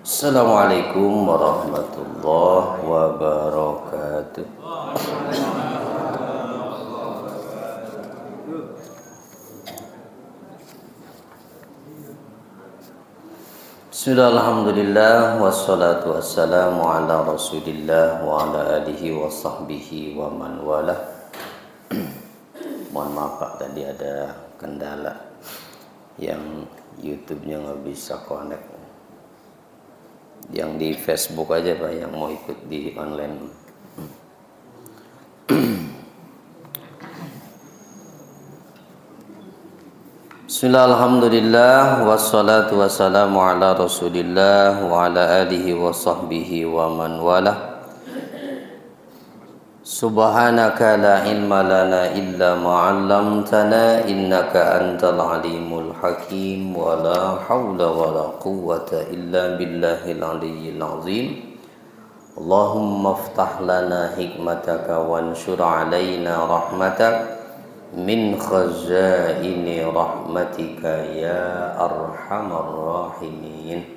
Assalamualaikum warahmatullahi wabarakatuh. Bismillah, alhamdulillah, wassalatu wassalamu ala rasulillah wa ala alihi wa sahbihi wa man walah. Mohon maaf Pak, tadi ada kendala yang YouTube-nya nggak bisa connect. Yang di Facebook aja Pak yang mau ikut di online. Bismillah, alhamdulillah, wassalatu wassalamu ala rasulillah wa ala alihi wa sahbihi wa man walah. Subhanaka la ilma lana illa ma 'allamtana innaka antal alimul hakim wa la haula wa la quwwata illa billahil aliyyil azim. Allahumma iftah lana hikmataka wanshur 'alaina rahmatak min khazaini rahmatika ya arhamar rahimin.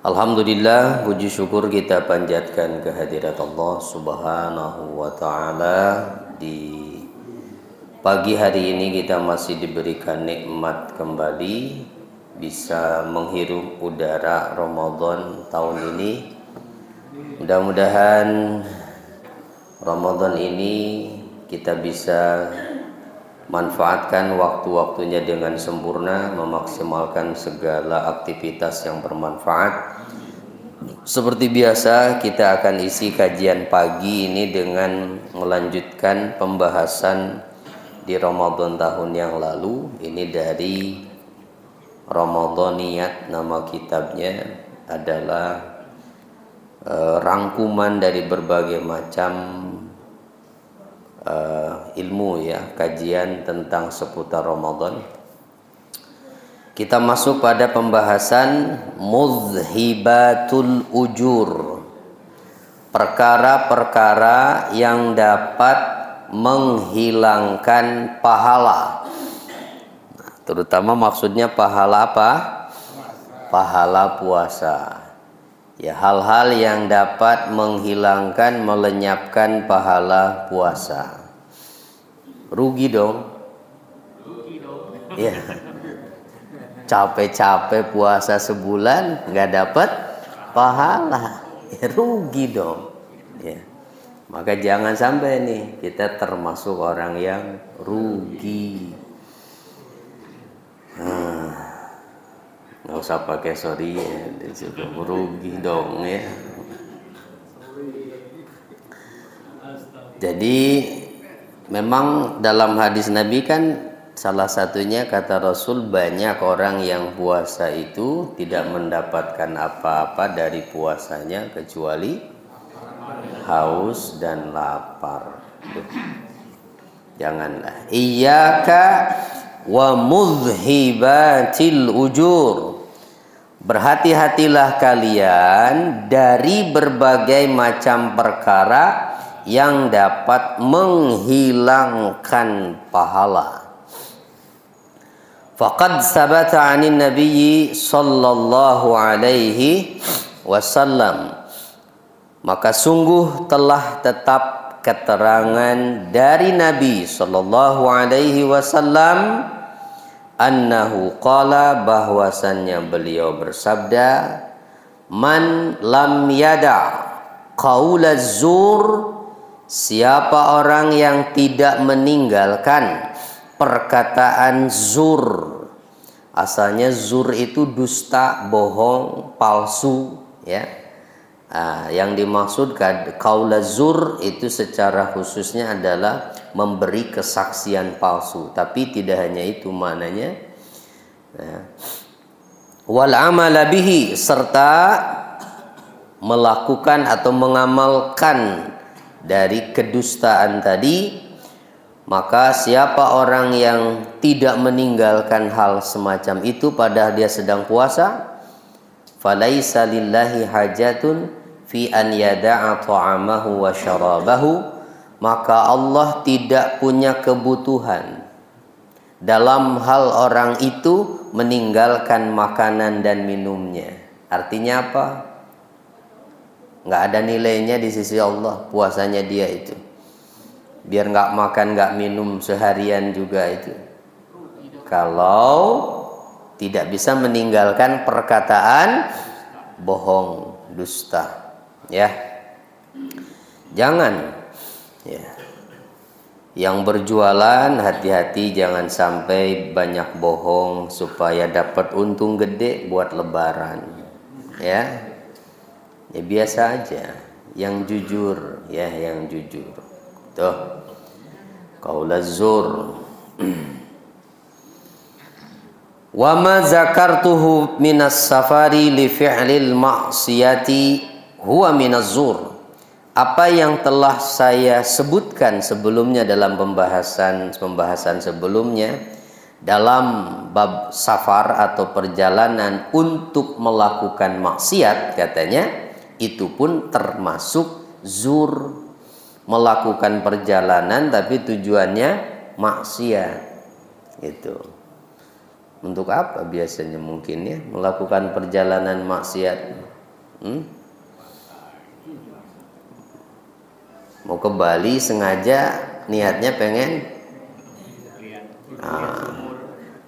Alhamdulillah, puji syukur kita panjatkan kehadirat Allah Subhanahu wa ta'ala. Di pagi hari ini kita masih diberikan nikmat kembali bisa menghirup udara Ramadan tahun ini. Mudah-mudahan Ramadan ini kita bisa manfaatkan waktu-waktunya dengan sempurna, memaksimalkan segala aktivitas yang bermanfaat. Seperti biasa, kita akan isi kajian pagi ini dengan melanjutkan pembahasan di Ramadan tahun yang lalu. Ini dari Ramadaniyat, nama kitabnya adalah rangkuman dari berbagai macam ilmu ya, kajian tentang seputar Ramadan. Kita masuk pada pembahasan muzhibatul ujur, perkara-perkara yang dapat menghilangkan pahala. Terutama maksudnya pahala apa? Pahala puasa. Ya, hal-hal yang dapat menghilangkan, melenyapkan pahala puasa. Rugi dong. Ya. Capek-capek puasa sebulan nggak dapat pahala. Ya, rugi dong. Ya. Maka jangan sampai nih kita termasuk orang yang rugi. Nggak usah pakai sorry ya, rugi dong ya. Jadi memang dalam hadis Nabi kan salah satunya kata Rasul, banyak orang yang puasa itu tidak mendapatkan apa-apa dari puasanya kecuali haus dan lapar. Janganlah. Iyyaka wa muzhibatil ujur. Berhati-hatilah kalian dari berbagai macam perkara yang dapat menghilangkan pahala. Faqad sabata 'anin nabiyyi sallallahu alaihi wasallam. Maka sungguh telah tetap keterangan dari Nabi sallallahu alaihi wasallam annahu qala, bahwasannya beliau bersabda, man lam yada qaulaz zur, siapa orang yang tidak meninggalkan perkataan zur. Asalnya zur itu dusta, bohong, palsu ya. Yang dimaksud qaulaz zur itu secara khususnya adalah memberi kesaksian palsu, tapi tidak hanya itu maknanya. Wal amala bihi, serta melakukan atau mengamalkan dari kedustaan tadi. Maka siapa orang yang tidak meninggalkan hal semacam itu padahal dia sedang puasa, falaisa lillahi hajatun fi an yada'a ta'amahu wa syarabahu, maka Allah tidak punya kebutuhan dalam hal orang itu meninggalkan makanan dan minumnya. Artinya apa? Nggak ada nilainya di sisi Allah puasanya dia itu. Biar nggak makan nggak minum seharian juga itu. Kalau tidak bisa meninggalkan perkataan bohong, dusta, ya. Jangan, ya. Yang berjualan hati-hati jangan sampai banyak bohong supaya dapat untung gede buat lebaran, ya. Ya biasa aja, yang jujur, ya, yang jujur. Tuh, qaulaz zur. Wa ma zakartuhu minas safari li fi'lil ma'siyati huwa minaz zur. Apa yang telah saya sebutkan sebelumnya dalam pembahasan sebelumnya dalam bab safar atau perjalanan untuk melakukan maksiat, katanya itu pun termasuk zur, melakukan perjalanan tapi tujuannya maksiat. Itu untuk apa biasanya mungkin ya melakukan perjalanan maksiat? Mau ke Bali sengaja niatnya pengen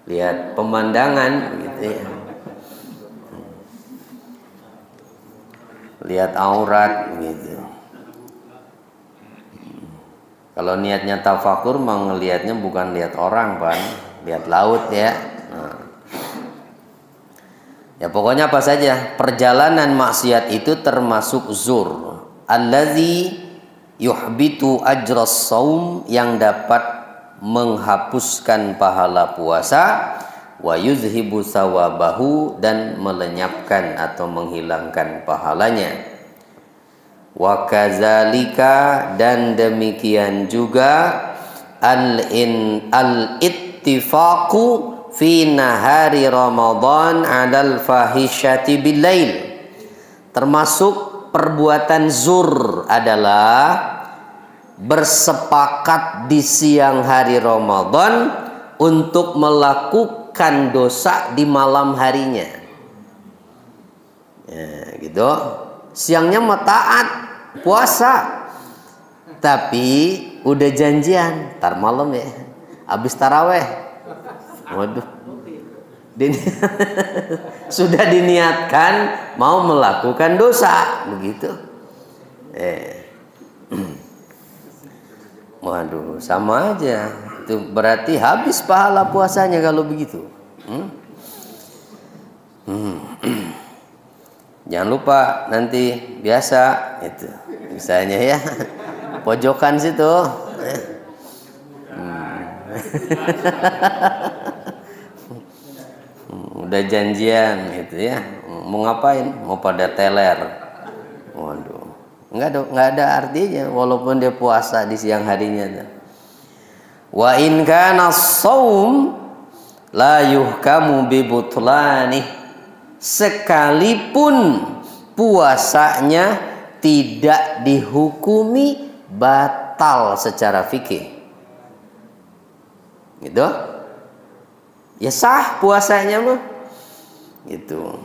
lihat pemandangan gitu ya. Lihat aurat gitu. Kalau niatnya tafakur mah ngelihatnya bukan lihat orang, Pan, lihat laut ya. Ya pokoknya apa saja perjalanan maksiat itu termasuk zur allazi yuhbitu ajras saum, yang dapat menghapuskan pahala puasa, wa yuzhibu sawabahu, dan melenyapkan atau menghilangkan pahalanya. Wa kadzalika, dan demikian juga al-ittifaqu fi nahari Ramadan 'alal fahisyati billail. Termasuk perbuatan zur adalah bersepakat di siang hari Ramadan untuk melakukan dosa di malam harinya. Ya, gitu. Siangnya mah taat puasa, tapi udah janjian tar malam ya, habis taraweh. Waduh, sudah diniatkan mau melakukan dosa begitu. Waduh, sama aja. Itu berarti habis pahala puasanya kalau begitu. Jangan lupa nanti biasa itu, misalnya ya pojokan situ. Udah janjian gitu ya, mau ngapain? Mau pada teler. Waduh, nggak ada artinya walaupun dia puasa di siang harinya. Wa in kana shaum la yuhkamu bi butlani, sekalipun puasanya tidak dihukumi batal secara fikih. Gitu. Ya sah puasanya mah. Gitu.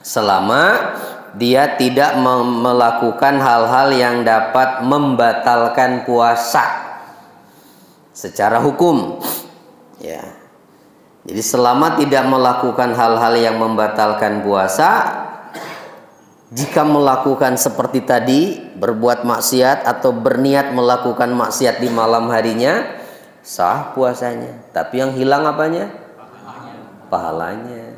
Selama dia tidak melakukan hal-hal yang dapat membatalkan puasa secara hukum, ya. Jadi selama tidak melakukan hal-hal yang membatalkan puasa, jika melakukan seperti tadi, berbuat maksiat atau berniat melakukan maksiat di malam harinya, sah puasanya. Tapi yang hilang apanya? Pahalanya.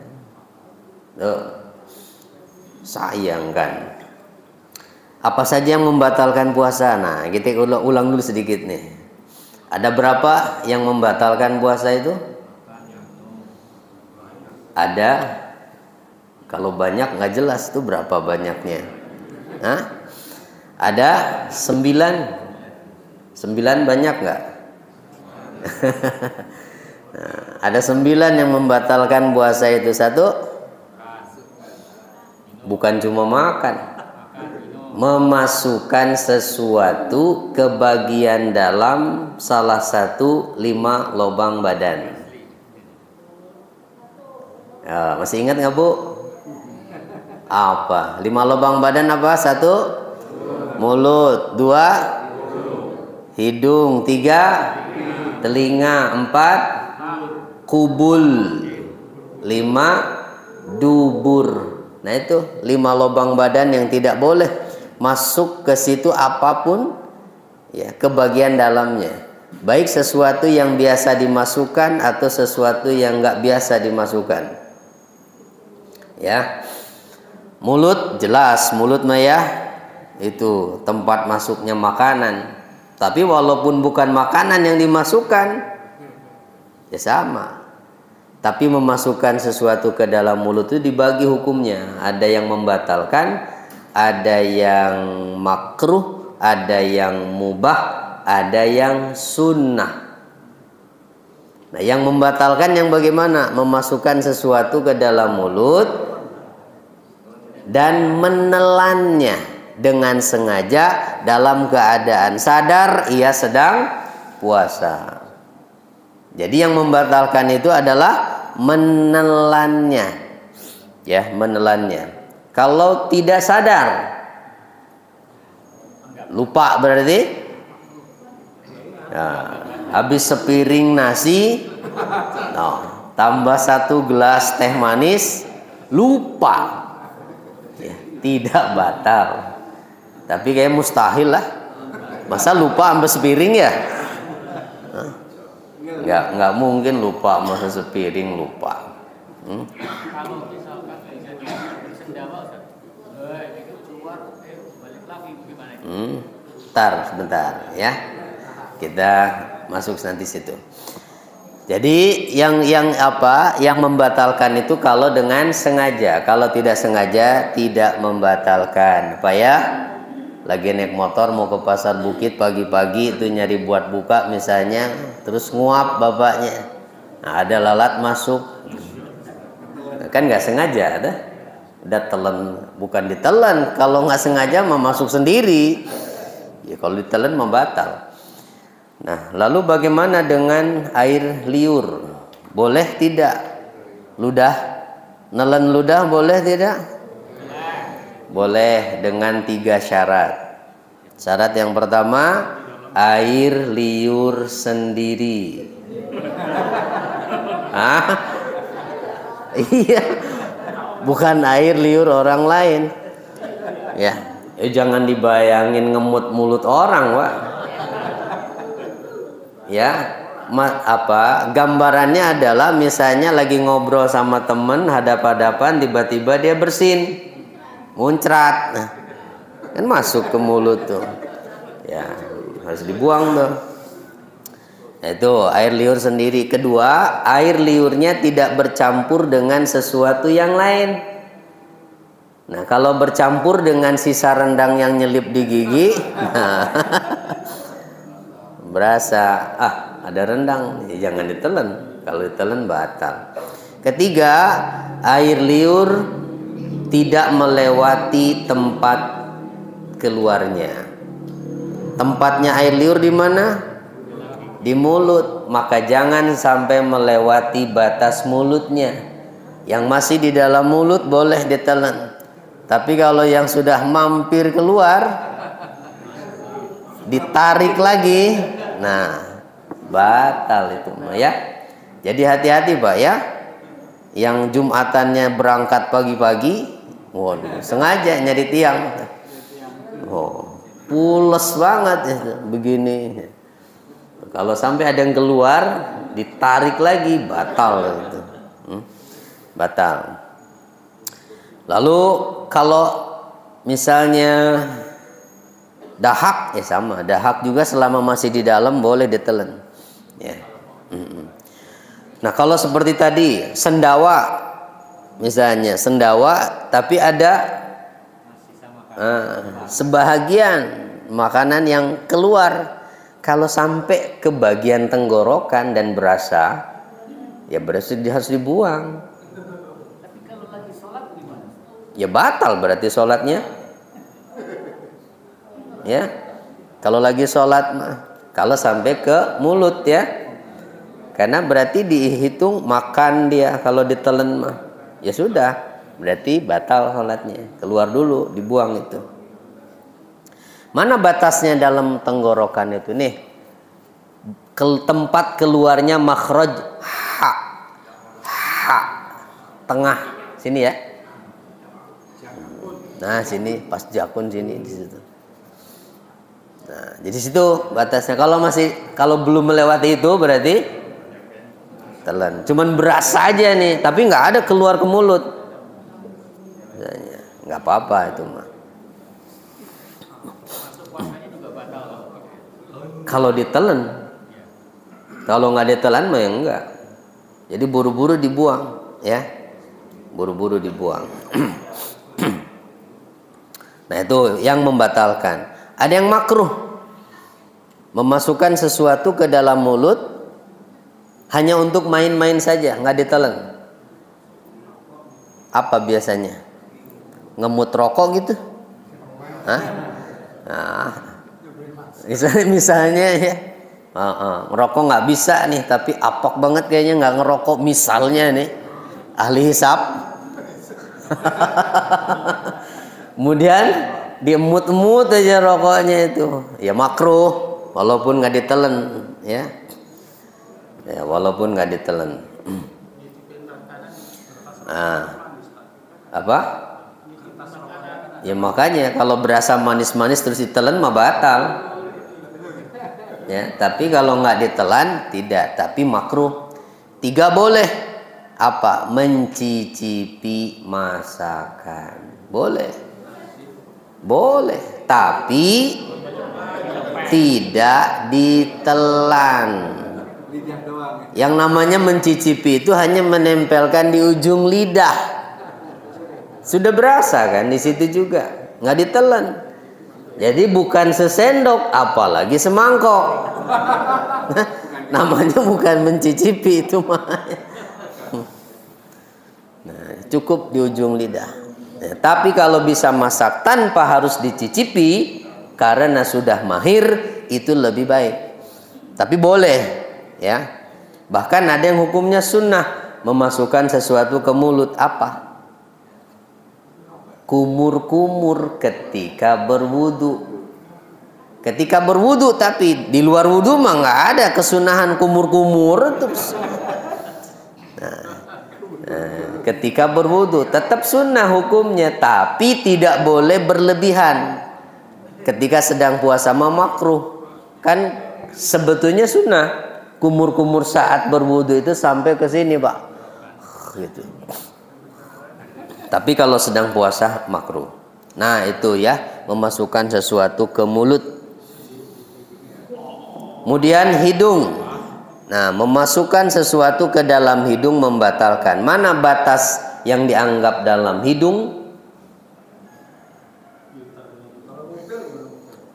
Sayang kan. Apa saja yang membatalkan puasa? Nah, kita ulang dulu sedikit nih. Ada berapa yang membatalkan puasa itu? Ada. Kalau banyak nggak jelas itu berapa banyaknya. Hah? Ada 9. 9 banyak nggak? Nah, ada 9 yang membatalkan puasa itu. Satu, bukan cuma makan, memasukkan sesuatu ke bagian dalam salah satu 5 lubang badan. Masih ingat nggak Bu? Apa? 5 lubang badan apa? 1 mulut, 2 hidung, 3 telinga, 4 kubul, 5 dubur. Nah itu 5 lubang badan yang tidak boleh masuk ke situ apapun ya, ke bagian dalamnya, baik sesuatu yang biasa dimasukkan atau sesuatu yang nggak biasa dimasukkan ya. Mulut jelas, mulut mah ya itu tempat masuknya makanan. Tapi walaupun bukan makanan yang dimasukkan, ya sama. Tapi memasukkan sesuatu ke dalam mulut itu dibagi hukumnya. Ada yang membatalkan, ada yang makruh, ada yang mubah, ada yang sunnah. Nah, yang membatalkan yang bagaimana? Memasukkan sesuatu ke dalam mulut dan menelannya dengan sengaja dalam keadaan sadar ia sedang puasa. Jadi yang membatalkan itu adalah menelannya. Ya, menelannya. Kalau tidak sadar, lupa berarti nah, habis sepiring nasi, tambah 1 gelas teh manis, lupa. Ya, tidak batal. Tapi kayak mustahil lah. Masa lupa sampai sepiring ya? Nggak mungkin lupa masa sepiring lupa. Kalau misalkan bersendawa, itu keluar, balik lagi gimana? Bentar, sebentar ya. Kita masuk nanti situ. Jadi yang apa? Yang membatalkan itu kalau dengan sengaja. Kalau tidak sengaja tidak membatalkan. Apa ya? Lagi naik motor mau ke pasar Bukit pagi-pagi itu nyari buat buka misalnya, terus nguap bapaknya. Nah, ada lalat masuk. Kan nggak sengaja, udah telan, bukan ditelan. Kalau nggak sengaja mah masuk sendiri. Ya kalau ditelan membatal. Nah, lalu bagaimana dengan air liur? Boleh tidak? Ludah, nelen ludah boleh tidak? Boleh dengan 3 syarat. Syarat yang pertama, air liur sendiri. Iya, bukan air liur orang lain. Ya, jangan dibayangin ngemut mulut orang, Pak. Ya, gambarannya adalah misalnya lagi ngobrol sama temen hadap-hadapan, tiba-tiba dia bersin, muncrat, nah, kan masuk ke mulut tuh, ya harus dibuang tuh. Itu air liur sendiri. Kedua, air liurnya tidak bercampur dengan sesuatu yang lain. Nah, kalau bercampur dengan sisa rendang yang nyelip di gigi, nah, berasa ada rendang, ya jangan ditelan. Kalau ditelan batal. Ketiga, air liur tidak melewati tempat keluarnya. Tempatnya air liur di mana? Di mulut. Maka jangan sampai melewati batas mulutnya. Yang masih di dalam mulut boleh ditelan. Tapi kalau yang sudah mampir keluar, ditarik lagi, nah batal itu ya. Jadi hati-hati Pak ya. Yang Jumatannya berangkat pagi-pagi, waduh, sengaja nyari tiang. Pules banget ya, begini. Kalau sampai ada yang keluar, ditarik lagi, batal gitu. Batal. Lalu kalau misalnya dahak, ya sama. Dahak juga selama masih di dalam boleh ditelan. Ya. Nah kalau seperti tadi sendawa, misalnya sendawa, tapi ada sebahagian makanan yang keluar. Kalau sampai ke bagian tenggorokan dan berasa, ya berarti harus dibuang. Tapi kalau lagi sholat gimana? Ya batal berarti sholatnya. Ya, kalau lagi sholat mah, kalau sampai ke mulut ya, karena berarti dihitung makan dia. Kalau ditelan mah, ya sudah, berarti batal sholatnya. Keluar dulu, dibuang itu. Mana batasnya dalam tenggorokan itu nih? Tempat keluarnya makhraj ha. Ha. Tengah sini ya. Nah, sini pas jakun sini di situ. Nah, jadi situ batasnya. Kalau belum melewati itu berarti telan. Cuman berasa aja nih, tapi nggak ada keluar ke mulut. Nggak apa-apa itu mah. Kalau ditelan, kalau nggak ditelan mah ya enggak. Jadi buru-buru dibuang, ya. Buru-buru dibuang. Nah, itu yang membatalkan. Ada yang makruh, memasukkan sesuatu ke dalam mulut hanya untuk main-main saja, nggak ditelan. Apa biasanya? Ngemut rokok gitu? Hah? Nah, misalnya ya, ngerokok nggak bisa nih, tapi apok banget kayaknya nggak ngerokok. Misalnya nih, ahli hisab. Kemudian diemut-emut aja rokoknya itu, ya makruh walaupun nggak ditelan, ya walaupun nggak ditelan. Nah, apa? Ya makanya kalau berasa manis-manis terus ditelan mah batal. Ya, tapi kalau nggak ditelan tidak, tapi makruh. 3 boleh. Apa? Mencicipi masakan. Boleh. Boleh, tapi tidak ditelan. Yang namanya mencicipi itu hanya menempelkan di ujung lidah. Sudah berasa kan di situ juga, nggak ditelan. Jadi bukan sesendok, apalagi semangkok. Namanya bukan mencicipi itu mah. Nah, cukup di ujung lidah. Ya, tapi kalau bisa masak tanpa harus dicicipi karena sudah mahir, itu lebih baik. Tapi boleh, ya. Bahkan ada yang hukumnya sunnah, memasukkan sesuatu ke mulut. Apa? Kumur-kumur ketika berwudu. Ketika berwudu, tapi di luar wudu mah nggak ada kesunahan kumur-kumur terus. Ketika berwudu tetap sunnah hukumnya, tapi tidak boleh berlebihan. Ketika sedang puasa mah makruh. Kan sebetulnya sunnah kumur-kumur saat berwudu itu sampai ke sini, Pak. Gitu. Tapi kalau sedang puasa makruh. Nah, itu ya, memasukkan sesuatu ke mulut. Kemudian hidung. Nah, memasukkan sesuatu ke dalam hidung membatalkan. Mana batas yang dianggap dalam hidung?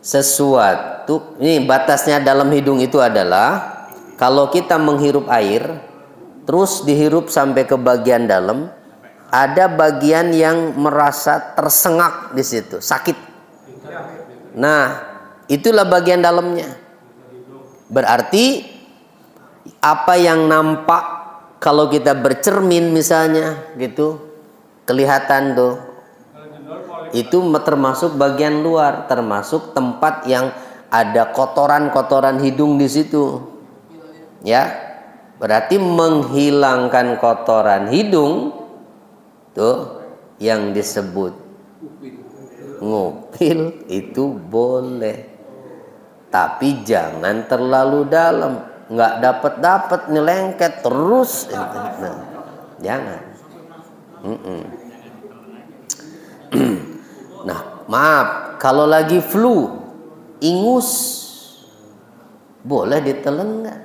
Sesuatu, ini batasnya dalam hidung itu adalah kalau kita menghirup air, terus dihirup sampai ke bagian dalam, ada bagian yang merasa tersengak di situ, sakit. Nah, itulah bagian dalamnya. Berarti apa yang nampak kalau kita bercermin misalnya gitu, kelihatan tuh, itu termasuk bagian luar, termasuk tempat yang ada kotoran-kotoran hidung di situ, ya. Berarti menghilangkan kotoran hidung tuh yang disebut ngupil itu boleh, tapi jangan terlalu dalam. Nggak dapat nih, lengket terus. Nah, jangan. Nah, maaf, kalau lagi flu, ingus, boleh ditelan nggak?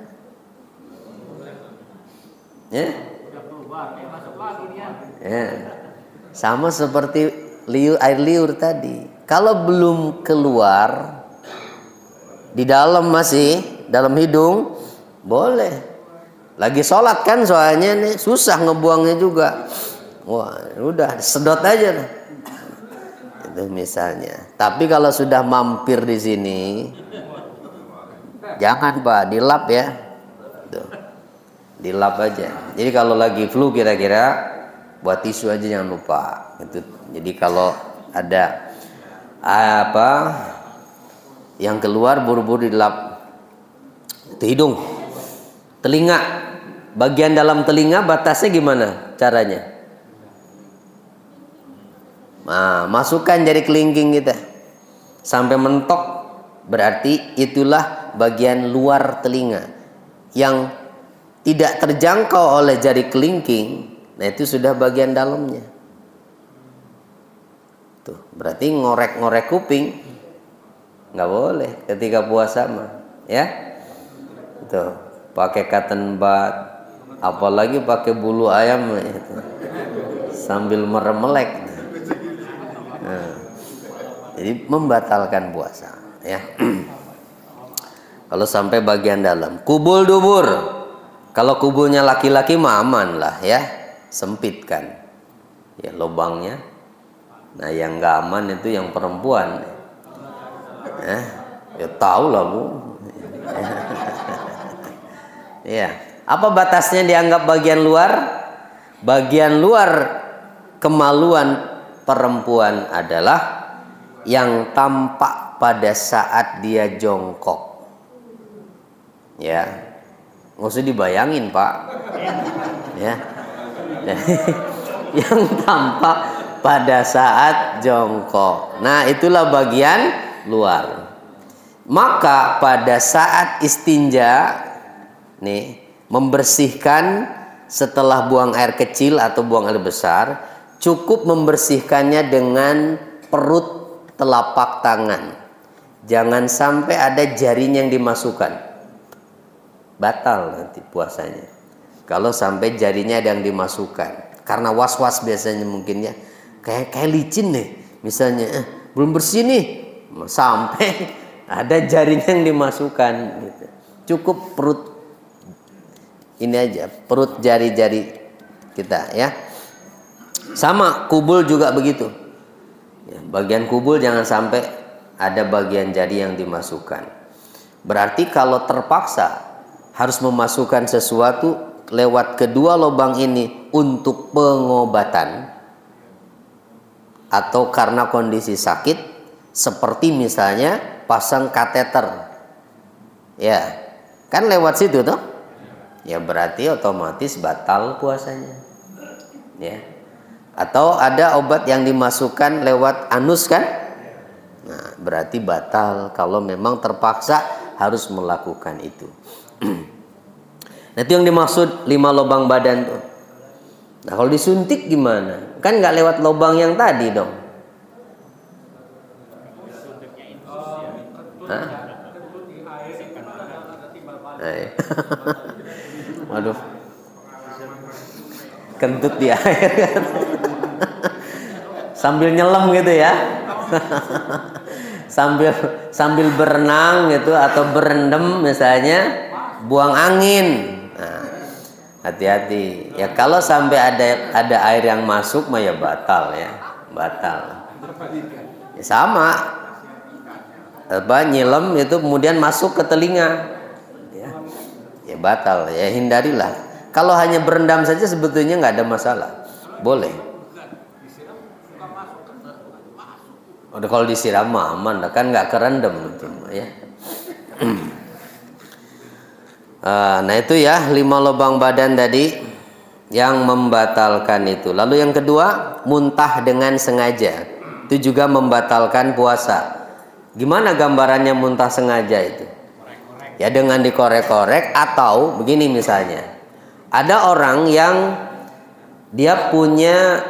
Ya? Ya. Sama seperti air liur tadi. Kalau belum keluar, di dalam masih dalam hidung, boleh. Lagi sholat kan soalnya nih, susah ngebuangnya juga. Wah, udah sedot aja tuh. Itu misalnya. Tapi kalau sudah mampir di sini, jangan Pak, dilap ya. Tuh. Dilap aja. Jadi kalau lagi flu kira-kira buat tisu aja jangan lupa. Itu. Jadi kalau ada apa yang keluar buru-buru dilap. Itu hidung, telinga, bagian dalam telinga batasnya gimana caranya? Nah, masukkan jari kelingking kita sampai mentok, berarti itulah bagian luar telinga yang tidak terjangkau oleh jari kelingking. Nah itu sudah bagian dalamnya. Tuh, berarti ngorek-ngorek kuping nggak boleh ketika puasa mah, ya. Tuh, pakai cotton bud, apalagi pakai bulu ayam itu. Sambil meremelek. Nah, jadi membatalkan puasa, ya. Kalau sampai bagian dalam, kubul dubur. Kalau kubulnya laki-laki mah aman lah, ya. Sempitkan ya lubangnya. Nah yang nggak aman itu yang perempuan. Ya tahu lah Bu. Ya, apa batasnya dianggap bagian luar? Bagian luar kemaluan perempuan adalah yang tampak pada saat dia jongkok. Ya, nggak usah dibayangin Pak. Ya. Yang tampak pada saat jongkok. Nah itulah bagian luar. Maka pada saat istinja nih, membersihkan setelah buang air kecil atau buang air besar, cukup membersihkannya dengan perut telapak tangan. Jangan sampai ada jarinya yang dimasukkan, batal nanti puasanya kalau sampai jarinya ada yang dimasukkan. Karena was-was biasanya mungkin ya, kayak licin nih misalnya, belum bersih nih sampai ada jarinya yang dimasukkan gitu. Cukup perut ini aja, perut jari-jari kita ya. Sama kubul juga begitu ya, bagian kubul jangan sampai ada bagian jari yang dimasukkan. Berarti kalau terpaksa harus memasukkan sesuatu lewat kedua lubang ini untuk pengobatan atau karena kondisi sakit, seperti misalnya pasang kateter, ya kan lewat situ toh, ya berarti otomatis batal puasanya, ya. Atau ada obat yang dimasukkan lewat anus kan, nah berarti batal kalau memang terpaksa harus melakukan itu. Nah itu yang dimaksud 5 lubang badan tuh. Nah kalau disuntik gimana? Kan nggak lewat lubang yang tadi dong. Hah? Waduh, kentut di air. Sambil nyelam gitu ya. sambil berenang gitu atau berendam misalnya, buang angin. Nah, hati-hati ya, kalau sampai ada air yang masuk mah ya batal ya, batal ya. Sama nyilam itu kemudian masuk ke telinga ya batal ya, hindarilah. Kalau hanya berendam saja sebetulnya nggak ada masalah, boleh. Udah kalau disiram mah aman, kan nggak kerendam itu ya. Nah itu ya 5 lubang badan tadi yang membatalkan itu. Lalu yang kedua, muntah dengan sengaja. Itu juga membatalkan puasa. Gimana gambarannya muntah sengaja itu? Ya dengan dikorek-korek, atau begini misalnya, ada orang yang dia punya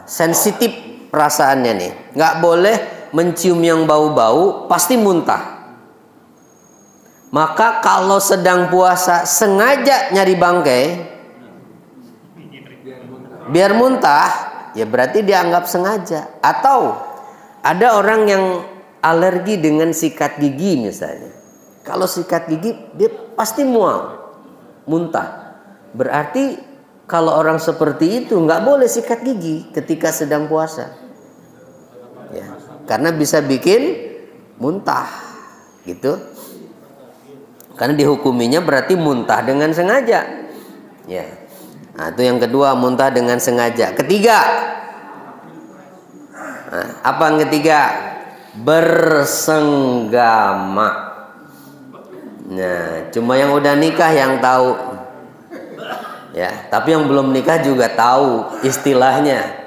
sensitif perasaannya nih, nggak boleh mencium yang bau-bau, pasti muntah. Maka kalau sedang puasa sengaja nyari bangkai biar muntah, ya berarti dianggap sengaja. Atau ada orang yang alergi dengan sikat gigi misalnya. Kalau sikat gigi dia pasti muntah. Berarti kalau orang seperti itu nggak boleh sikat gigi ketika sedang puasa. Ya, karena bisa bikin muntah gitu. Karena dihukuminya berarti muntah dengan sengaja. Ya. Nah, itu yang kedua, muntah dengan sengaja. Ketiga, nah, apa yang ketiga? Bersenggama. Nah, cuma yang udah nikah yang tahu. Ya, tapi yang belum nikah juga tahu istilahnya.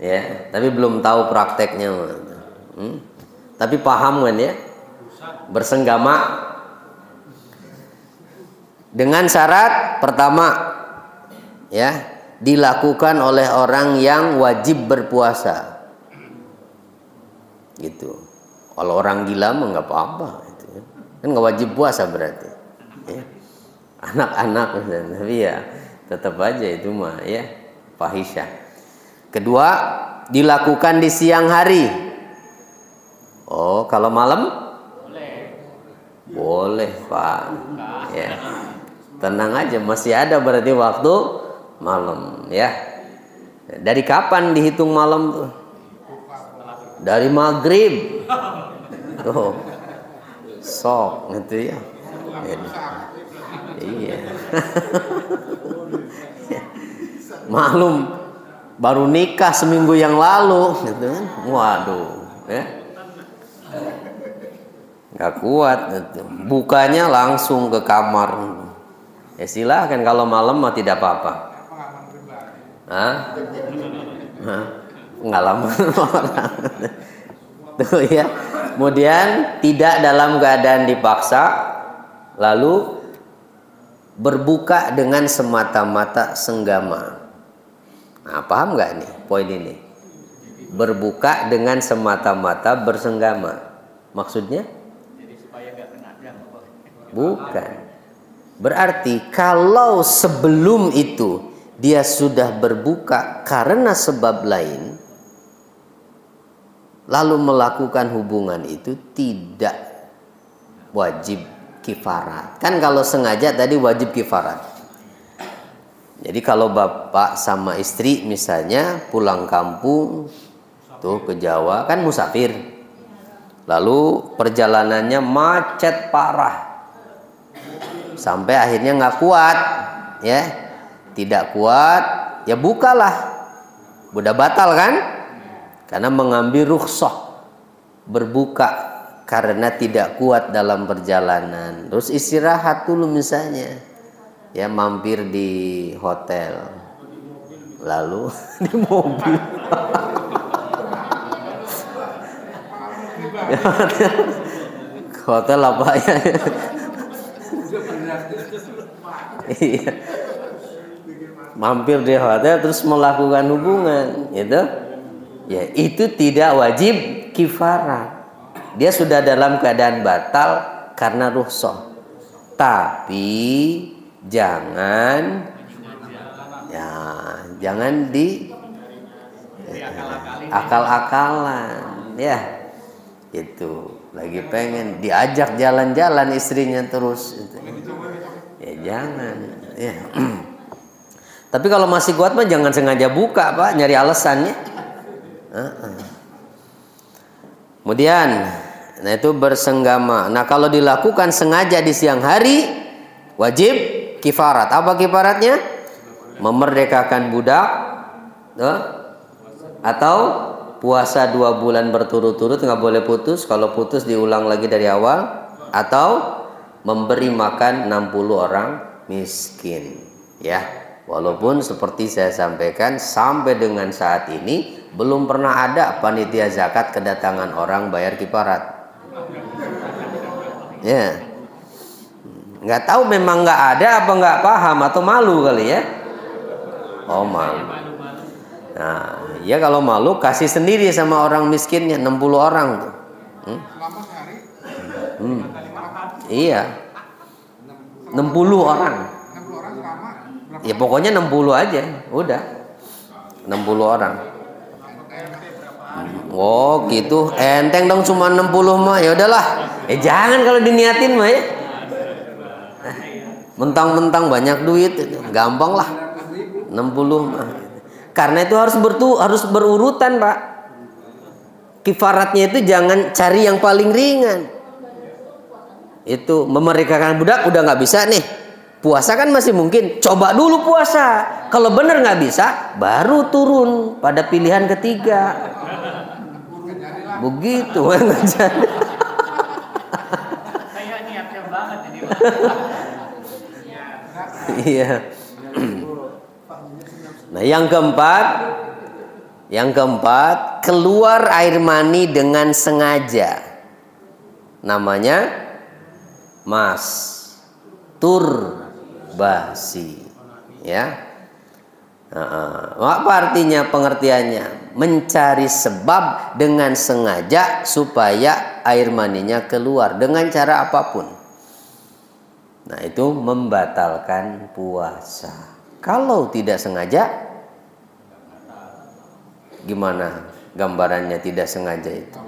Ya, tapi belum tahu prakteknya. Tapi paham kan ya? Bersenggama dengan syarat pertama, ya, dilakukan oleh orang yang wajib berpuasa. Gitu. Kalau orang gila mah nggak apa-apa, gitu. Kan nggak wajib puasa berarti. Ya. Anak-anak, tapi ya tetap aja itu mah ya fahisyah. Kedua, dilakukan di siang hari. Oh, kalau malam? Boleh, Pak. Ya. Tenang aja, masih ada berarti waktu malam, ya. Dari kapan dihitung malam tuh? Dari maghrib. Tuh. Sok gitu ya. Iya. Maklum baru nikah seminggu yang lalu gitu kan. Waduh, ya. Nggak kuat gitu. Bukanya langsung ke kamar. Ya silahkan, kalau malam mah tidak apa-apa. Hah? Pengalaman orang. Tuh ya. Kemudian tidak dalam keadaan dipaksa, lalu berbuka dengan semata-mata senggama. Nah, paham nggak nih poin ini? Berbuka dengan semata-mata bersenggama. Maksudnya? Jadi supaya nggak kena. Bukan. Berarti kalau sebelum itu dia sudah berbuka karena sebab lain, lalu melakukan hubungan itu tidak wajib kifarat. Kan kalau sengaja tadi wajib kifarat. Jadi kalau bapak sama istri misalnya pulang kampung tuh ke Jawa, kan musafir. Lalu perjalanannya macet parah. Sampai akhirnya nggak kuat, ya. Tidak kuat, ya bukalah. Udah batal kan? Karena mengambil rukhsah berbuka karena tidak kuat dalam perjalanan. Terus istirahat dulu misalnya, ya mampir di hotel, lalu di mobil. Hotel apa ya? Iya. Mampir di hotel terus melakukan hubungan, gitu. Ya, itu tidak wajib kifarat. Dia sudah dalam keadaan batal karena rukhsah. Tapi jangan di akal-akalan, ya. Itu lagi pengen diajak jalan-jalan istrinya terus, gitu. Ya jangan, ya. Tapi kalau masih kuat mah jangan sengaja buka, Pak, nyari alasannya. Kemudian, nah itu bersenggama. Nah kalau dilakukan sengaja di siang hari, wajib kifarat. Apa kifaratnya? Memerdekakan budak, atau puasa 2 bulan berturut-turut, nggak boleh putus. Kalau putus diulang lagi dari awal. Atau memberi makan 60 orang miskin, ya. Walaupun seperti saya sampaikan sampai dengan saat ini belum pernah ada panitia zakat kedatangan orang bayar kifarat. Ya, nggak tahu memang nggak ada apa nggak paham atau malu kali ya. Oh malu. Nah, ya kalau malu kasih sendiri sama orang miskinnya 60 orang tuh. Iya. 60 orang. Ya pokoknya 60 aja, udah. 60 orang. Oh, gitu. Enteng dong cuma 60 mah. Ya udahlah. Jangan kalau diniatin mah ya. Mentang-mentang banyak duit, gampang lah. 60 mah. Karena itu harus berurutan, Pak. Kifaratnya itu jangan cari yang paling ringan. Itu memerdekakan budak udah nggak bisa nih. Puasa kan masih mungkin, coba dulu puasa. Kalau benar nggak bisa, baru turun pada pilihan ketiga. Begitu. Kayak niatnya banget ini. Iya. Nah, yang keempat, keluar air mani dengan sengaja. Namanya masturbasi. Ya. Apa artinya pengertiannya? Mencari sebab dengan sengaja supaya air maninya keluar dengan cara apapun. Nah, itu membatalkan puasa. Kalau tidak sengaja, gimana gambarannya tidak sengaja itu?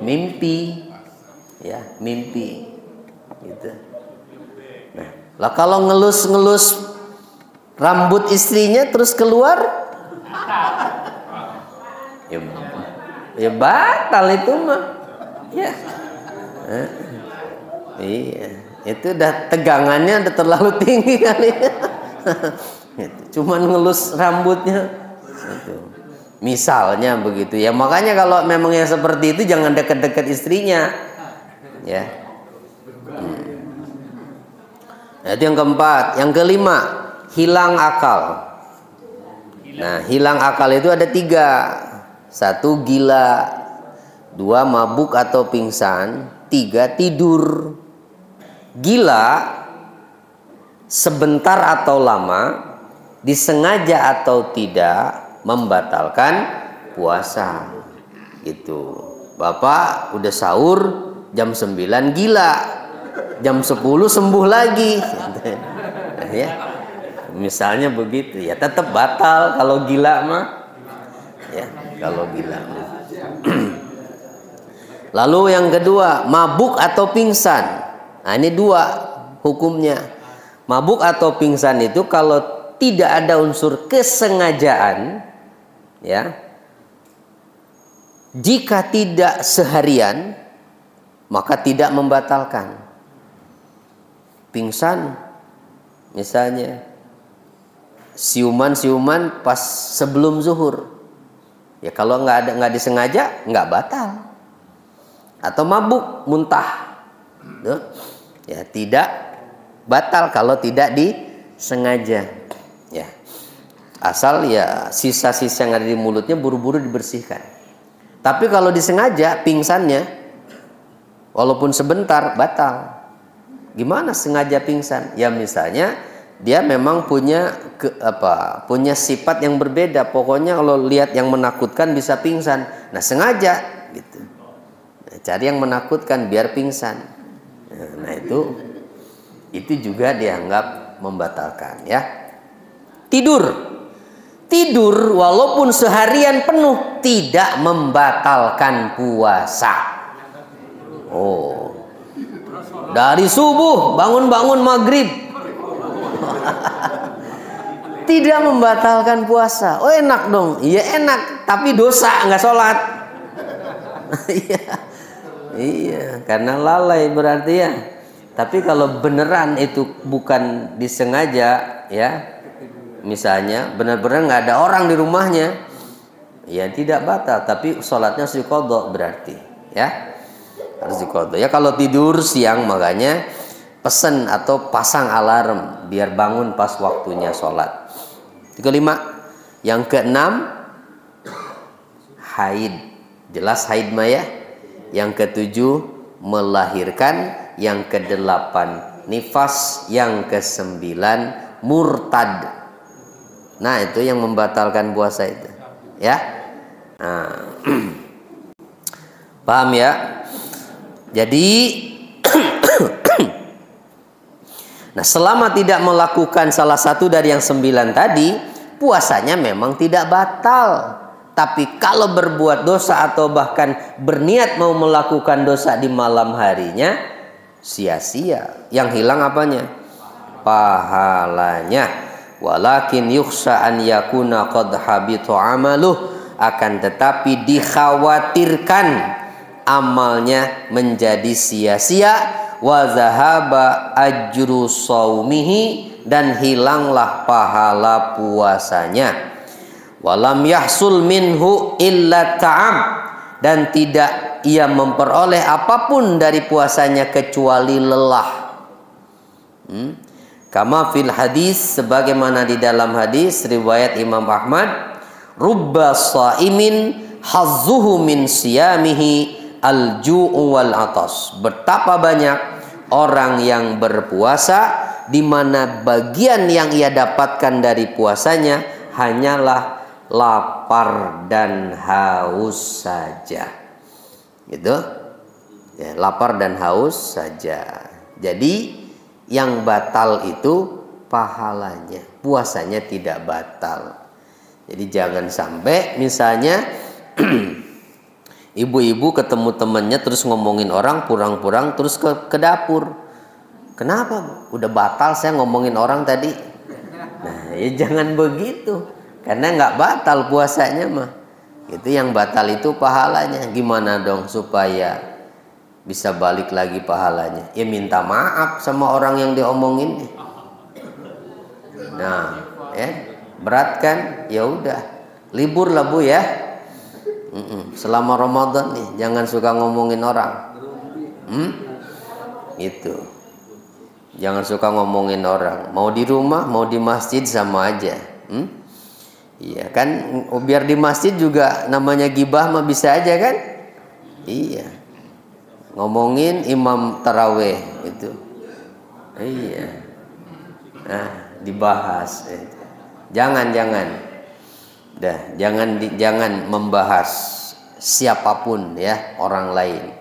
Mimpi. Ya, mimpi. Gitu. Nah, lah kalau ngelus-ngelus rambut istrinya terus keluar, ya batal itu mah. Ya. Iya, itu udah tegangannya udah terlalu tinggi kali. Cuman ngelus rambutnya. Misalnya begitu ya. Makanya kalau memang yang seperti itu jangan dekat-dekat istrinya. Ya. Nah, itu yang keempat. Yang kelima, hilang akal. Nah, hilang akal itu ada 3. 1, gila. 2, mabuk atau pingsan. 3, tidur. Gila sebentar atau lama, disengaja atau tidak, membatalkan puasa. Gitu. Bapak udah sahur jam 9 gila, jam 10 sembuh lagi. Nah, ya. Misalnya begitu, ya tetap batal kalau gila mah. Ya, kalau gila mah. Lalu yang kedua, mabuk atau pingsan. Nah, ini 2 hukumnya. Mabuk atau pingsan itu kalau tidak ada unsur kesengajaan, ya. Jika tidak seharian, maka tidak membatalkan. Pingsan, misalnya siuman pas sebelum zuhur, ya kalau nggak disengaja nggak batal. Atau mabuk, muntah, ya tidak batal kalau tidak disengaja. Ya, asal ya sisa-sisa yang ada di mulutnya buru-buru dibersihkan. Tapi kalau disengaja pingsannya, walaupun sebentar, batal. Gimana sengaja pingsan? Ya misalnya dia memang punya punya sifat yang berbeda. Pokoknya kalau lihat yang menakutkan bisa pingsan. Nah, sengaja gitu. Nah, cari yang menakutkan biar pingsan. Nah, itu juga dianggap membatalkan, ya. Tidur walaupun seharian penuh tidak membatalkan puasa. Oh, dari subuh bangun maghrib tidak membatalkan puasa. Oh, enak dong. Iya enak, tapi dosa nggak sholat. Iya, karena lalai berarti ya. Tapi kalau beneran itu bukan disengaja, ya, misalnya benar-benar nggak ada orang di rumahnya, ya tidak batal, tapi sholatnya harus diqadha berarti, ya, harus diqadha. Ya kalau tidur siang makanya pesen atau pasang alarm biar bangun pas waktunya sholat. Kelima, yang keenam, haid, jelas haid maya. Yang ketujuh, melahirkan. Yang kedelapan, nifas. Yang kesembilan, murtad. Nah, itu yang membatalkan puasa itu, ya. Nah, paham ya? Jadi nah, selama tidak melakukan salah satu dari yang 9 tadi, puasanya memang tidak batal. Tapi kalau berbuat dosa atau bahkan berniat mau melakukan dosa di malam harinya, sia-sia. Yang hilang apanya? Pahalanya. Walakin yukhsha an yakuna qad habita amaluh, akan tetapi dikhawatirkan amalnya menjadi sia-sia. wa zahaba ajru saumihi, dan hilanglah pahala puasanya. Walam yahsul minhu illa ta'am, dan tidak ia memperoleh apapun dari puasanya kecuali lelah. Kama fil hadis, sebagaimana di dalam hadis riwayat Imam Ahmad, rubba shaimin hazzuhu min siyamihi al-ju'u wal atas. Betapa banyak orang yang berpuasa di mana bagian yang ia dapatkan dari puasanya hanyalah lapar dan haus saja. Gitu. Ya, lapar dan haus saja. Jadi yang batal itu pahalanya, puasanya tidak batal. Jadi jangan sampai misalnya ibu-ibu ketemu temannya terus ngomongin orang, purang-purang terus ke dapur. Kenapa? Udah batal saya ngomongin orang tadi. Nah, ya jangan begitu. Karena nggak batal puasanya mah. Itu yang batal itu pahalanya. Gimana dong supaya bisa balik lagi pahalanya? Ya minta maaf sama orang yang diomongin. Nah, ya berat kan? Ya udah, libur lah Bu ya. Selama Ramadan nih, jangan suka ngomongin orang. Itu. Jangan suka ngomongin orang. Mau di rumah, mau di masjid sama aja. Iya kan, biar di masjid juga namanya gibah mah bisa aja kan? Iya. Ngomongin imam taraweh itu. Iya. Nah, dibahas. Jangan. Dah, jangan membahas siapapun ya, orang lain.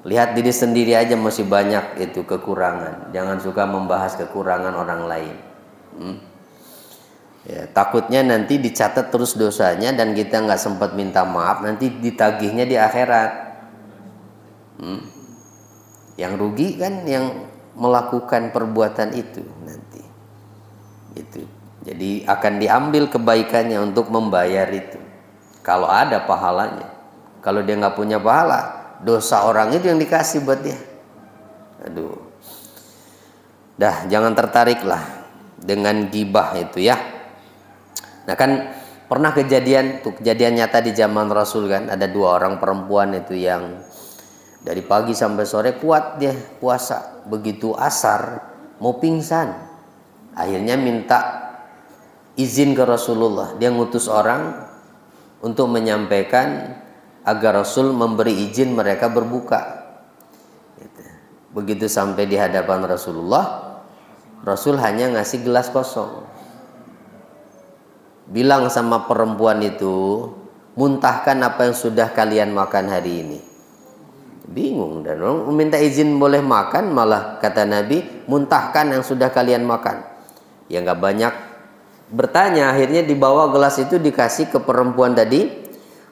Lihat diri sendiri aja masih banyak itu kekurangan. Jangan suka membahas kekurangan orang lain. Ya, takutnya nanti dicatat terus dosanya dan kita nggak sempat minta maaf, nanti ditagihnya di akhirat. Yang rugi kan yang melakukan perbuatan itu nanti. Itu. Jadi akan diambil kebaikannya untuk membayar itu. Kalau ada pahalanya. Kalau dia nggak punya pahala, dosa orang itu yang dikasih buat dia. Aduh. Dah, jangan tertarik lah dengan gibah itu ya. Nah kan pernah kejadian nyata di zaman Rasul kan, ada 2 orang perempuan itu yang dari pagi sampai sore kuat dia puasa, begitu asar mau pingsan, akhirnya minta izin ke Rasulullah. Dia ngutus orang untuk menyampaikan agar Rasul memberi izin mereka berbuka. Begitu sampai di hadapan Rasulullah, Rasul hanya ngasih gelas kosong. Bilang sama perempuan itu, muntahkan apa yang sudah kalian makan hari ini. Bingung dan orang minta izin boleh makan, malah kata Nabi, muntahkan yang sudah kalian makan. Ya nggak banyak bertanya, akhirnya dibawa gelas itu dikasih ke perempuan tadi.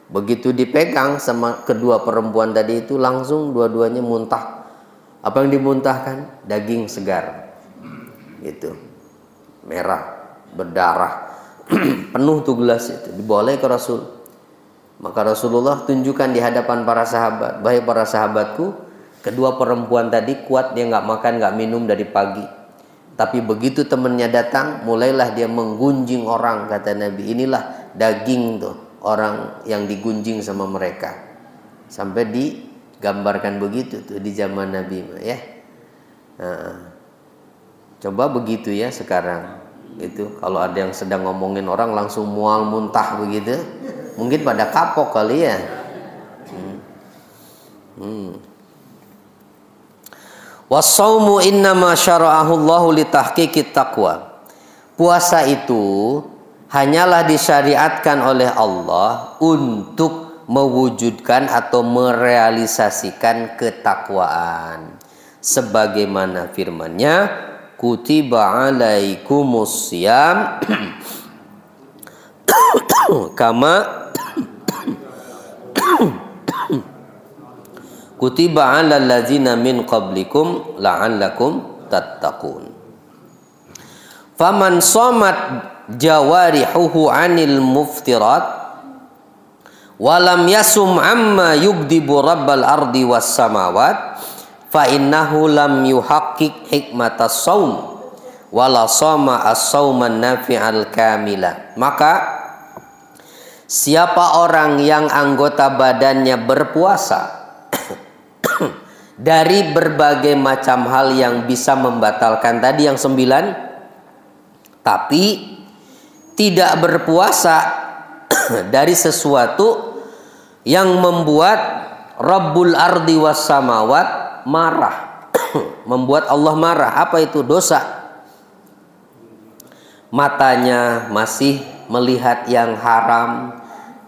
Begitu dipegang sama kedua perempuan tadi itu, langsung dua-duanya muntah. Apa yang dimuntahkan? Daging segar. Gitu. Merah, berdarah. Penuh tuh gelas itu, dibawa ke Rasul. Maka Rasulullah tunjukkan di hadapan para sahabat, "Baik para sahabatku, kedua perempuan tadi kuat, dia nggak makan nggak minum dari pagi. Tapi begitu temannya datang, mulailah dia menggunjing orang," kata Nabi. Inilah daging tuh orang yang digunjing sama mereka. Sampai digambarkan begitu tuh di zaman Nabi ya. Nah, coba begitu ya sekarang. Itu kalau ada yang sedang ngomongin orang langsung mual muntah begitu, mungkin pada kapok kali ya. Wassaumu innama syara'ahu Allahu litahqiqit taqwa. Puasa itu hanyalah disyariatkan oleh Allah untuk mewujudkan atau merealisasikan ketakwaan. Sebagaimana firman-Nya, kutiba alaikumus syiyam kama kutiba alal ladzina min qablikum la'allakum tattaqun. Faman shamat jawarihuhu 'anil muftirat walam yasum amma yugdibu rabbal ardi was samawat fa innahu lam yuhaqqiq hikmatas shaum wala shoma as-shauman nafi'al kamila. Maka siapa orang yang anggota badannya berpuasa dari berbagai macam hal yang bisa membatalkan tadi yang 9, tapi tidak berpuasa dari sesuatu yang membuat Rabbul Ardi was Samawat marah, membuat Allah marah. Apa itu? Dosa. Matanya masih melihat yang haram,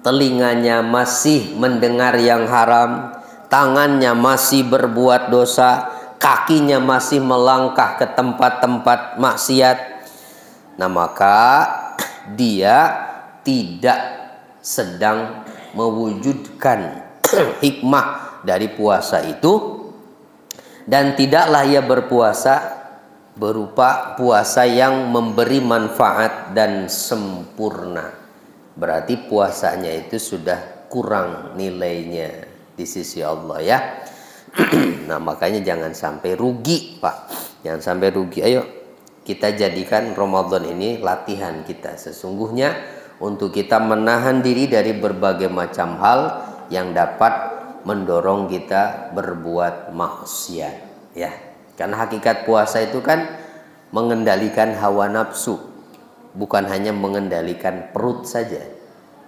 telinganya masih mendengar yang haram, tangannya masih berbuat dosa, kakinya masih melangkah ke tempat-tempat maksiat. Nah, maka dia tidak sedang mewujudkan hikmah dari puasa itu, dan tidaklah ia berpuasa berupa puasa yang memberi manfaat dan sempurna. Berarti puasanya itu sudah kurang nilainya di sisi Allah ya. Nah, makanya jangan sampai rugi, Pak. Jangan sampai rugi. Ayo kita jadikan Ramadan ini latihan kita sesungguhnya untuk kita menahan diri dari berbagai macam hal yang dapat mendorong kita berbuat maksiat ya. Karena hakikat puasa itu kan mengendalikan hawa nafsu, bukan hanya mengendalikan perut saja.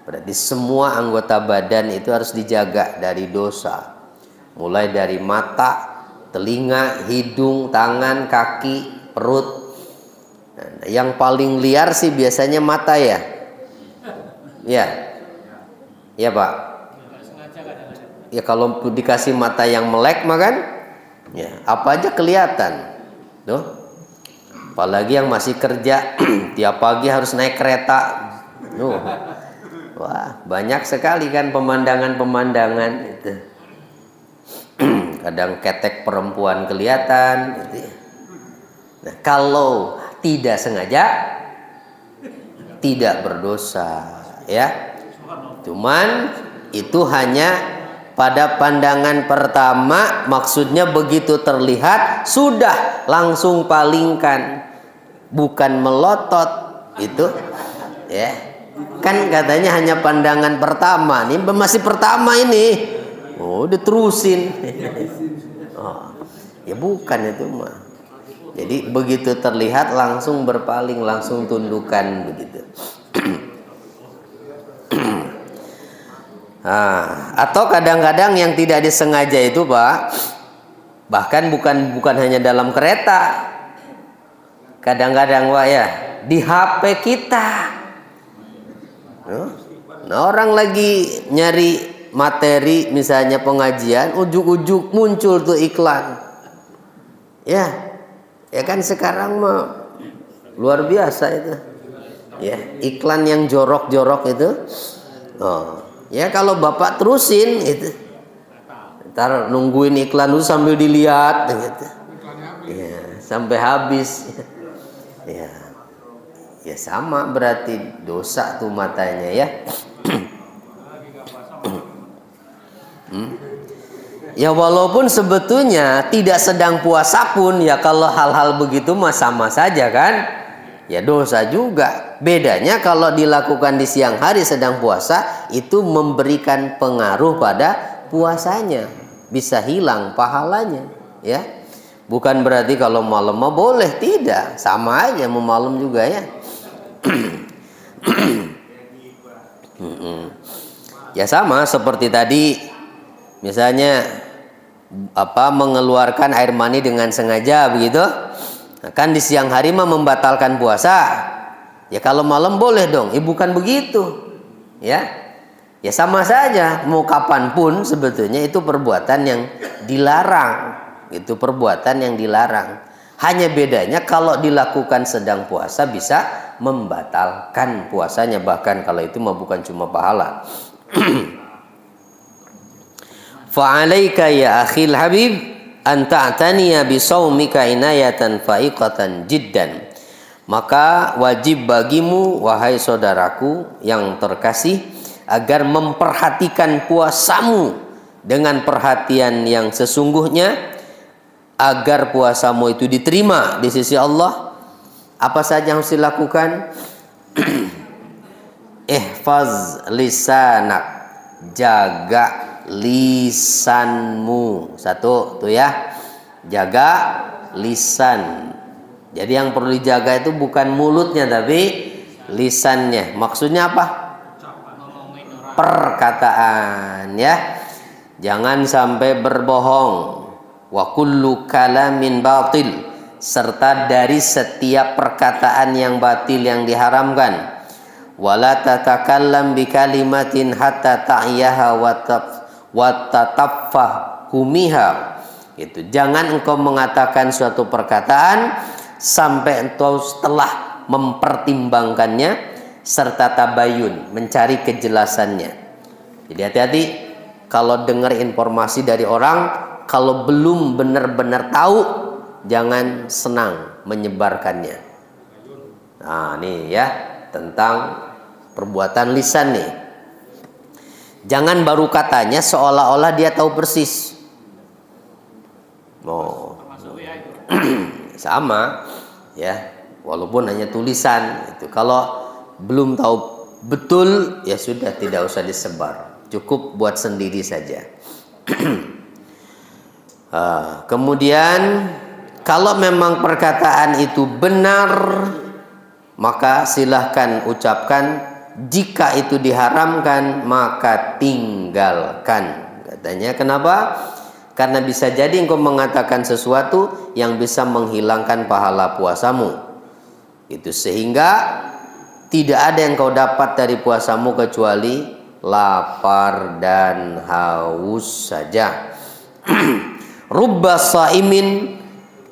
Berarti semua anggota badan itu harus dijaga dari dosa. Mulai dari mata, telinga, hidung, tangan, kaki, perut. Nah, yang paling liar sih biasanya mata ya. Ya. Ya, Pak. Ya, kalau dikasih mata yang melek makan, ya, apa aja kelihatan. Tuh. Apalagi yang masih kerja tiap pagi harus naik kereta. Tuh. Wah, banyak sekali kan pemandangan-pemandangan itu. Kadang ketek perempuan kelihatan gitu. Nah, kalau tidak sengaja tidak berdosa ya. Cuman itu hanya pada pandangan pertama, maksudnya begitu terlihat sudah langsung palingkan, bukan melotot itu ya. Kan katanya hanya pandangan pertama, ini masih pertama ini. Oh, diterusin. Oh, ya bukan itu mah. Jadi begitu terlihat langsung berpaling, langsung tundukan begitu. Nah, atau kadang-kadang yang tidak disengaja itu, Pak, bahkan bukan hanya dalam kereta. Kadang-kadang, Pak ya, di HP kita. Nah, orang lagi nyari materi misalnya pengajian, ujuk-ujuk muncul tuh iklan. Ya kan sekarang mah luar biasa itu. Ya, iklan yang jorok-jorok itu. Oh, ya kalau Bapak terusin itu. Ntar nungguin iklan dulu sambil dilihat gitu. Ya, sampai habis. Ya. Ya sama, berarti dosa tuh matanya ya. Ya walaupun sebetulnya tidak sedang puasa pun ya, kalau hal-hal begitu mah sama saja kan. Ya dosa juga. Bedanya kalau dilakukan di siang hari sedang puasa, itu memberikan pengaruh pada puasanya, bisa hilang pahalanya ya. Bukan berarti kalau malam mah boleh, tidak. Sama aja mau malam juga ya. Ya sama seperti tadi, misalnya mengeluarkan air mani dengan sengaja begitu. Nah, kan di siang hari mah membatalkan puasa. Ya kalau malam boleh dong. Bukan begitu. Ya sama saja. Mau kapanpun sebetulnya itu perbuatan yang dilarang. Itu perbuatan yang dilarang. Hanya bedanya kalau dilakukan sedang puasa bisa membatalkan puasanya, bahkan kalau itu mah bukan cuma pahala. Fa'alaika ya akhil habib an ta'taniya bi shaumika inayatan fa'iqatan jiddan. Maka wajib bagimu wahai saudaraku yang terkasih agar memperhatikan puasamu dengan perhatian yang sesungguhnya, agar puasamu itu diterima di sisi Allah, apa saja yang harus dilakukan? Ihfaz lisanak, jaga lisanmu. Satu tuh ya, jaga lisan. Jadi yang perlu dijaga itu bukan mulutnya tapi lisannya. Maksudnya apa? Perkataan ya. Jangan sampai berbohong. Wa kullu kalamin batil, serta dari setiap perkataan yang batil yang diharamkan. Wala tatakallam bi kalimatin hatta ta'yaha wa tataffahumiha. Itu jangan engkau mengatakan suatu perkataan sampai engkau setelah mempertimbangkannya serta tabayun, mencari kejelasannya. Jadi hati-hati kalau dengar informasi dari orang, kalau belum benar-benar tahu, jangan senang menyebarkannya. Nah, nih ya, tentang perbuatan lisan nih. Jangan baru katanya seolah-olah dia tahu persis. Oh, sama ya, walaupun hanya tulisan itu. Kalau belum tahu betul ya sudah, tidak usah disebar, cukup buat sendiri saja. Kemudian kalau memang perkataan itu benar, maka silahkan ucapkan. Jika itu diharamkan, maka tinggalkan. Katanya kenapa? Karena bisa jadi engkau mengatakan sesuatu yang bisa menghilangkan pahala puasamu. Itu sehingga tidak ada yang kau dapat dari puasamu kecuali lapar dan haus saja. Rubba saimin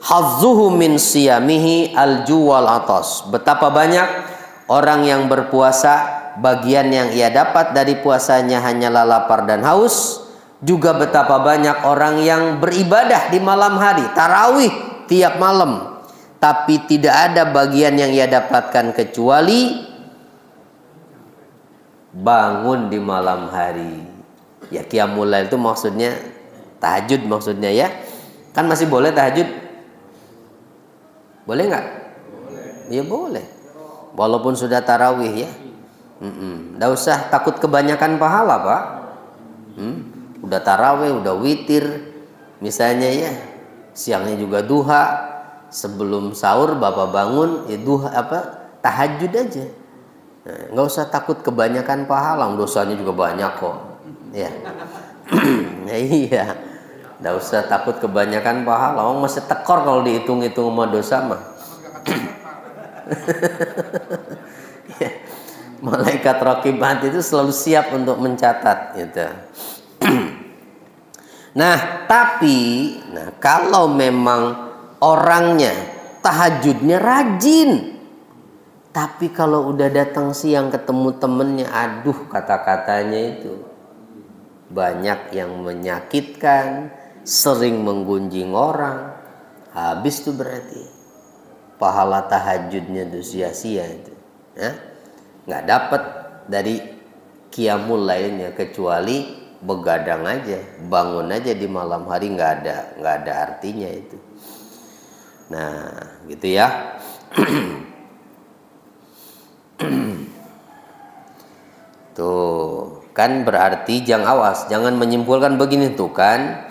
hazzuhu min siyamihi al-ju' wal atas. Betapa banyak orang yang berpuasa, bagian yang ia dapat dari puasanya hanyalah lapar dan haus. Juga betapa banyak orang yang beribadah di malam hari, tarawih tiap malam, tapi tidak ada bagian yang ia dapatkan kecuali bangun di malam hari. Ya, qiyamul lail itu maksudnya tahajud maksudnya ya. Kan masih boleh tahajud? Boleh nggak? Ya boleh. Walaupun sudah tarawih ya. Nggak usah takut kebanyakan pahala Pak. Udah tarawih, udah witir misalnya ya, siangnya juga duha, sebelum sahur Bapak bangun ya duha tahajud aja. Nah, nggak usah takut kebanyakan pahala, dosanya juga banyak kok ya. Nah, iya, nggak usah takut kebanyakan pahala, orang masih tekor kalau dihitung-hitung sama dosa mah. Ya, malaikat raqibah itu selalu siap untuk mencatat gitu. Nah, tapi kalau memang orangnya tahajudnya rajin, tapi kalau udah datang siang ketemu temennya, aduh kata-katanya itu banyak yang menyakitkan, sering menggunjing orang, habis tuh berarti pahala tahajudnya itu sia-sia itu ya. Nggak dapat dari qiyamul lainnya kecuali begadang aja, bangun aja di malam hari, nggak ada artinya itu. Nah gitu ya. Tuh kan berarti jangan menyimpulkan begini tuh kan.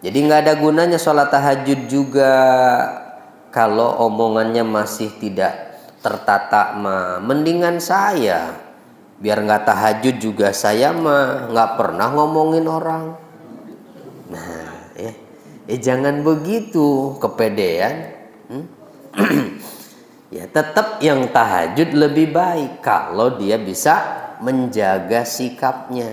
Jadi nggak ada gunanya sholat tahajud juga kalau omongannya masih tidak tertata mah. Mendingan saya biar nggak tahajud juga saya mah nggak pernah ngomongin orang. Nah jangan begitu kepedean. Ya tetap yang tahajud lebih baik kalau dia bisa menjaga sikapnya.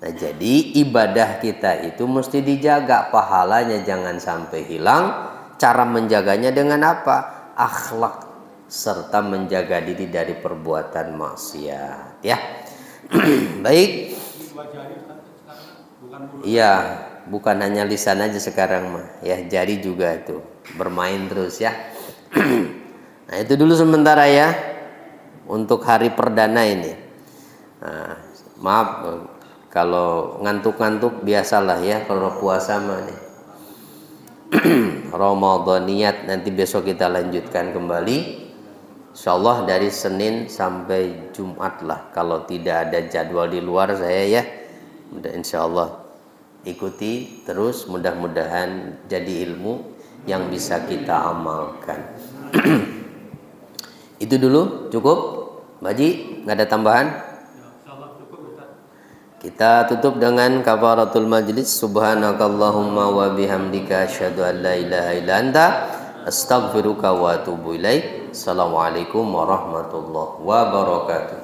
Nah jadi ibadah kita itu mesti dijaga, pahalanya jangan sampai hilang. Cara menjaganya dengan apa? Akhlak serta menjaga diri dari perbuatan maksiat ya. Baik. Iya, bukan hanya lisan aja sekarang mah ya, jari juga itu bermain terus ya. Nah itu dulu sementara ya untuk hari perdana ini. Nah, maaf kalau ngantuk-ngantuk biasalah ya kalau puasa mah nih. Ramadaniyat. Nanti besok kita lanjutkan kembali. Insyaallah dari Senin sampai Jumat lah. Kalau tidak ada jadwal di luar saya ya. Insyaallah ikuti terus, mudah-mudahan jadi ilmu yang bisa kita amalkan. Itu dulu cukup, Mbak Ji, nggak ada tambahan? Kita tutup dengan kafaratul majlis. Subhanakallahumma wa bihamdika asyhadu an la ilaha illa anta astaghfiruka wa atubu ilaik. Assalamualaikum warahmatullahi wabarakatuh.